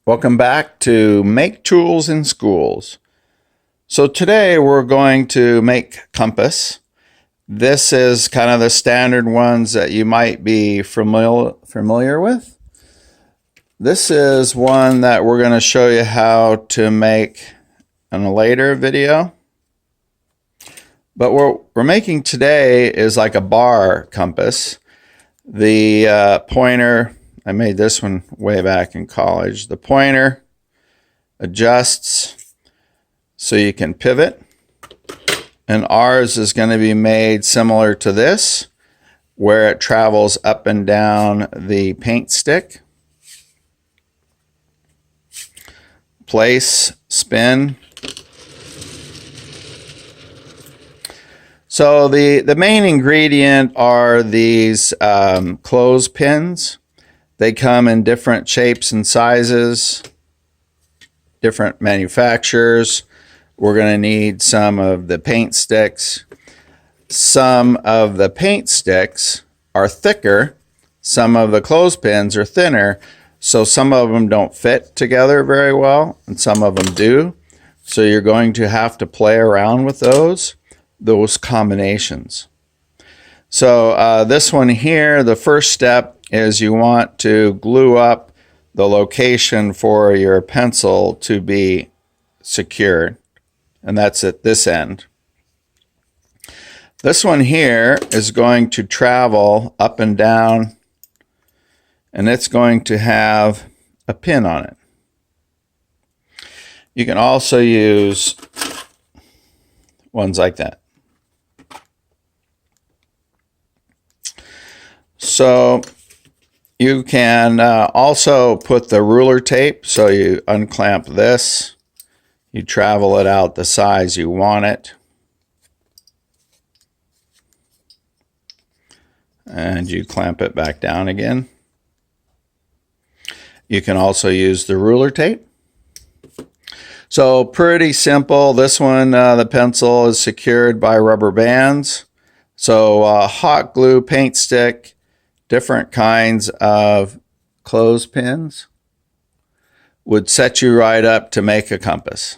Welcome back to Make Tools in Schools. So today we're going to make compass. This is kind of the standard ones that you might be familiar with. This is one that we're going to show you how to make in a later video. But what we're making today is like a bar compass. The pointer, I made this one way back in college. The pointer adjusts so you can pivot. And ours is going to be made similar to this, where it travels up and down the paint stick. Place, spin. So the main ingredient are these clothespins. They come in different shapes and sizes, different manufacturers. We're going to need some of the paint sticks. Some of the paint sticks are thicker. Some of the clothespins are thinner. So some of them don't fit together very well, and some of them do. So you're going to have to play around with those combinations. So this one here, the first step is you want to glue up the location for your pencil to be secured. And that's at this end. This one here is going to travel up and down, and it's going to have a pin on it. You can also use ones like that. So you can also put the ruler tape, so you unclamp this, you travel it out the size you want it, and you clamp it back down again. You can also use the ruler tape. So pretty simple. This one, the pencil is secured by rubber bands. So hot glue, paint stick, different kinds of clothespins would set you right up to make a compass.